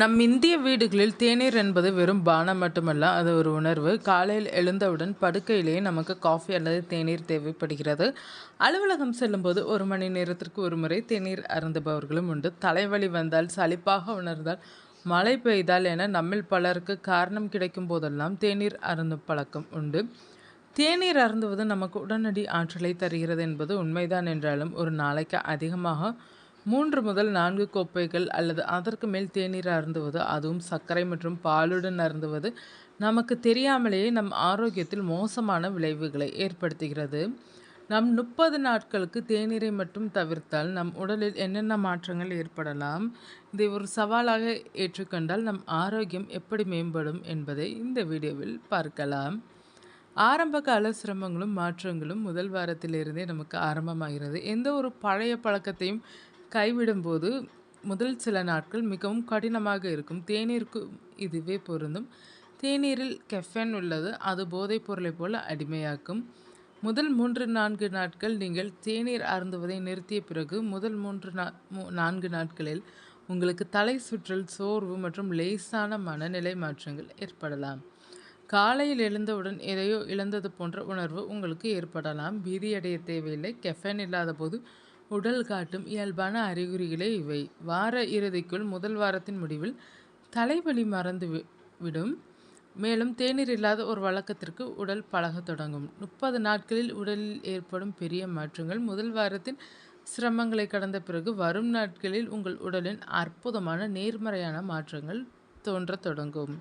நம் இந்திய வீடுகளில் தேநீர் என்பது வெறும் பானம் மட்டுமல்ல, அது ஒரு உணர்வு. காலையில் எழுந்தவுடன் படுக்கையிலேயே நமக்கு காஃபி அல்லது தேநீர் தேவைப்படுகிறது. அலுவலகம் செல்லும்போது 1 மணி நேரத்திற்கு ஒரு முறை தேநீர் அருந்துபவர்களும் உண்டு. தலைவலி வந்தால், சலிப்பாக உணர்ந்தால், மழை பெய்தால் என நம்மில் பலருக்கு காரணம் கிடைக்கும் போதெல்லாம் தேநீர் அருந்தும் பழக்கம் உண்டு. தேநீர் அருந்துவது நமக்கு உடனடி ஆற்றலை தருகிறது என்பது உண்மைதான் என்றாலும், ஒரு நாளைக்கு அதிகமாக 3 முதல் 4 கோப்பைகள் அல்லது அதற்கு மேல் தேநீர் அருந்துவது, அதுவும் சர்க்கரை மற்றும் பாலுடன் அருந்துவது, நமக்கு தெரியாமலேயே நம் ஆரோக்கியத்தில் மோசமான விளைவுகளை ஏற்படுத்துகிறது. நம் 30 நாட்களுக்கு தேநீரை மட்டும் தவிர்த்தால் நம் உடலில் என்னென்ன மாற்றங்கள் ஏற்படலாம்? இதை ஒரு சவாலாக ஏற்றுக்கொண்டால் நம் ஆரோக்கியம் எப்படி மேம்படும் என்பதை இந்த வீடியோவில் பார்க்கலாம். ஆரம்பகால சிரமங்களும் மாற்றங்களும் முதல் வாரத்திலிருந்தே நமக்கு ஆரம்பமாகிறது. எந்த ஒரு பழைய பழக்கத்தையும் கைவிடும்போது முதல் சில நாட்கள் மிகவும் கடினமாக இருக்கும். தேநீருக்கு இதுவே பொருந்தும். தேநீரில் கெஃபைன் உள்ளது. அது போதைப் பொருளைப் போல அடிமையாக்கும். முதல் 3-4 நாட்கள் நீங்கள் தேநீர் அருந்துவதை நிறுத்திய பிறகு முதல் 4 நாட்களில் உங்களுக்கு தலை சுற்றல், சோர்வு மற்றும் லேசான மனநிலை மாற்றங்கள் ஏற்படலாம். காலையில் எழுந்தவுடன் எதையோ இழந்தது போன்ற உணர்வு உங்களுக்கு ஏற்படலாம். பீதியடைய தேவையில்லை. கெஃபைன் இல்லாத போது உடல் காட்டும் இயல்பான அறிகுறிகளே இவை. வார இறுதிக்குள் முதல் வாரத்தின் முடிவில் தலைவலி மறந்து விடும். மேலும் தேநீர் இல்லாத ஒரு வழக்கத்திற்கு உடல் பழகத் தொடங்கும். 30 நாட்களில் உடலில் ஏற்படும் பெரிய மாற்றங்கள். முதல் வாரத்தின் சிரமங்களை கடந்த பிறகு வரும் நாட்களில் உங்கள் உடலின் அற்புதமான நேர்மறையான மாற்றங்கள் தோன்றத் தொடங்கும்.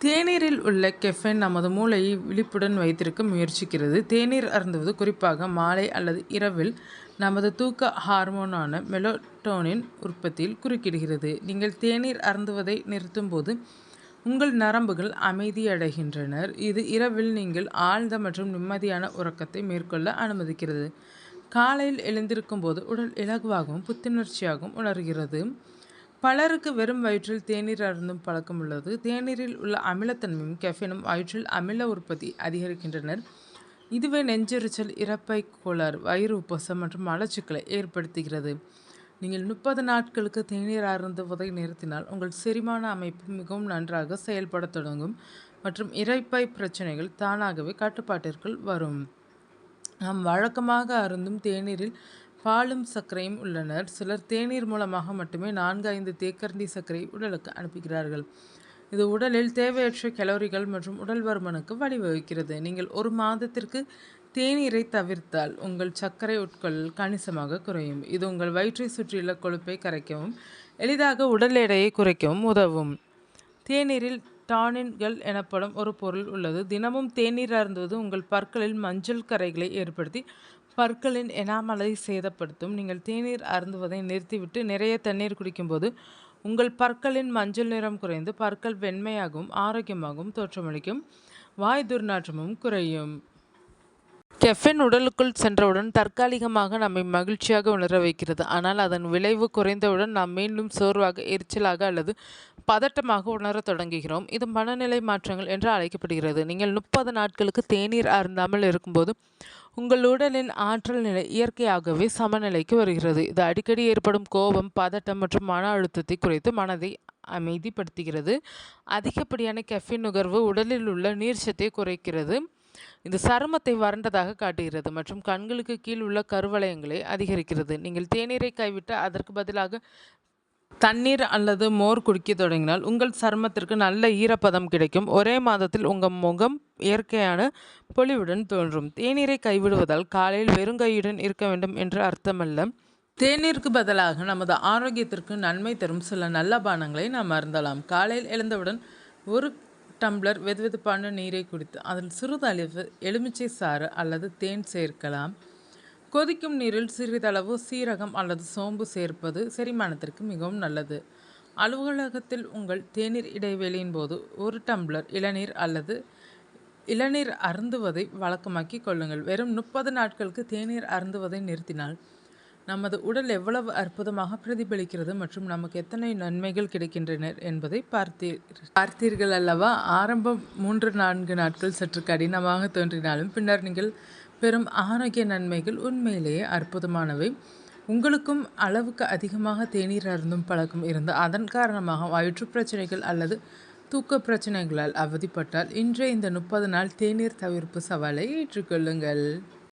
தேநீரில் உள்ள கெஃபைன் நமது மூளையை விழிப்புடன் வைத்திருக்க முயற்சிக்கிறது. தேநீர் அருந்துவது, குறிப்பாக மாலை அல்லது இரவில், நமது தூக்க ஹார்மோனான மெலட்டோனின் உற்பத்தியில் குறுக்கிடுகிறது. நீங்கள் தேநீர் அருந்துவதை நிறுத்தும்போது உங்கள் நரம்புகள் அமைதியடைகின்றன. இது இரவில் நீங்கள் ஆழ்ந்த மற்றும் நிம்மதியான உறக்கத்தை மேற்கொள்ள அனுமதிக்கிறது. காலையில் எழுந்திருக்கும் போது உடல் இலகுவாகவும் புத்துணர்ச்சியாகவும் உணர்கிறது. பலருக்கு வெறும் வயிற்றில் தேநீர் அருந்தும் பழக்கம் உள்ளது. தேநீரில் உள்ள அமிலத்தன்மையும் கெஃபைனும் வயிற்றில் அமில உற்பத்தி அதிகரிக்கின்றனர். இதுவே நெஞ்செரிச்சல், இரைப்பை கோளாறு, வயிறு உப்பசம் மற்றும் மலச்சிக்கலை ஏற்படுத்துகிறது. நீங்கள் 30 நாட்களுக்கு தேநீர் அருந்துவதை நிறுத்தினால் உங்கள் செரிமான அமைப்பு மிகவும் நன்றாக செயல்படத் தொடங்கும் மற்றும் இரைப்பை பிரச்சனைகள் தானாகவே கட்டுப்பாட்டிற்குள் வரும். நாம் வழக்கமாக அருந்தும் தேநீரில் பாலும் சர்க்கரையும் உள்ளனர். சிலர் தேநீர் மூலமாக மட்டுமே 4-5 தேக்கரண்டி சர்க்கரை உடலுக்கு அனுப்புகிறார்கள். இது உடலில் தேவையற்ற கலோரிகள் மற்றும் உடல் பருமனுக்கு வழிவகுக்கிறது. நீங்கள் ஒரு மாதத்திற்கு தேநீரை தவிர்த்தால் உங்கள் சர்க்கரை உட்கொள்ளல் கணிசமாக குறையும். இது உங்கள் வயிற்றை சுற்றியுள்ள கொழுப்பை கரைக்கவும் எளிதாக உடல் எடையை குறைக்கவும் உதவும். தேநீரில் டானின்கள் எனப்படும் ஒரு பொருள் உள்ளது. தினமும் தேநீர் அருந்துவது உங்கள் பற்களில் மஞ்சள் கறைகளை ஏற்படுத்தி பற்களின் எனாமலை சேதப்படுத்தும். நீங்கள் தேநீர் அருந்துவதை நிறுத்திவிட்டு நிறைய தண்ணீர் குடிக்கும்போது உங்கள் பற்களின் மஞ்சள் நிறம் குறைந்து பற்கள் வெண்மையாகவும் ஆரோக்கியமாகவும் தோற்றமளிக்கும். வாய் துர்நாற்றமும் குறையும். கெஃபைன் உடலுக்குள் சென்றவுடன் தற்காலிகமாக நம்மை மகிழ்ச்சியாக உணர வைக்கிறது. ஆனால் அதன் விளைவு குறைந்தவுடன் நாம் மீண்டும் சோர்வாக, எரிச்சலாக அல்லது பதட்டமாக உணரத் தொடங்குகிறோம். இது மனநிலை மாற்றங்கள் என்று அழைக்கப்படுகிறது. நீங்கள் 30 நாட்களுக்கு தேநீர் அருந்தாமல் இருக்கும்போது உங்கள் உடலின் ஆற்றல் நிலை இயற்கையாகவே சமநிலைக்கு வருகிறது. இது அடிக்கடி ஏற்படும் கோபம், பதட்டம் மற்றும் மன அழுத்தத்தை குறைத்து மனதை அமைதிப்படுத்துகிறது. அதிகப்படியான கெஃபைன் நுகர்வு உடலில் உள்ள நீர்ச்சத்தை குறைக்கிறது. இது சருமத்தை வறண்டதாக காட்டுகிறது மற்றும் கண்களுக்கு கீழ் உள்ள கருவளையங்களை அதிகரிக்கிறது. நீங்கள் தேநீரை கைவிட்டு அதற்கு பதிலாக தண்ணீர் அல்லது மோர் குடிக்க தொடங்கினால் உங்கள் சருமத்திற்கு நல்ல ஈரப்பதம் கிடைக்கும். ஒரே மாதத்தில் உங்கள் முகம் இயற்கையான பொலிவுடன் தோன்றும். தேநீரை கைவிடுவதால் காலையில் வெறுங்கையுடன் இருக்க வேண்டும் என்று அர்த்தமல்ல. தேநீருக்கு பதிலாக நமது ஆரோக்கியத்திற்கு நன்மை தரும் சில நல்ல பானங்களை நாம் அருந்தலாம். காலையில் எழுந்தவுடன் 1 டம்ளர் வெதுவெதுப்பான நீரை குடித்து அதில் சிறிதளவு எலுமிச்சை சாறு அல்லது தேன் சேர்க்கலாம். கொதிக்கும் நீரில் சிறிதளவு சீரகம் அல்லது சோம்பு சேர்ப்பது செரிமானத்திற்கு மிகவும் நல்லது. அலுவலகத்தில் உங்கள் தேநீர் இடைவேளையின் போது 1 டம்ளர் இளநீர் அல்லது இளநீர் அருந்துவதை வழக்கமாக்கி கொள்ளுங்கள். வெறும் 30 நாட்களுக்கு தேநீர் அருந்துவதை நிறுத்தினால் நமது உடல் எவ்வளவு அற்புதமாக பிரதிபலிக்கிறது மற்றும் நமக்கு எத்தனை நன்மைகள் கிடைக்கின்றன என்பதை பார்த்தீர்கள் அல்லவா? ஆரம்பம் 3-4 நாட்கள் சற்று கடினமாக தோன்றினாலும் பின்னர் நீங்கள் பெறும் ஆரோக்கிய நன்மைகள் உண்மையிலேயே அற்புதமானவை. உங்களுக்கும் அளவுக்கு அதிகமாக தேநீர் அருந்தும் பழக்கம் இருந்து அதன் காரணமாக வயிற்று பிரச்சனைகள் அல்லது தூக்க பிரச்சனைகளால் அவதிப்பட்டால் இன்றைய இந்த 30 நாள் தேநீர் தவிர்ப்பு சவாலை ஏற்றுக்கொள்ளுங்கள்.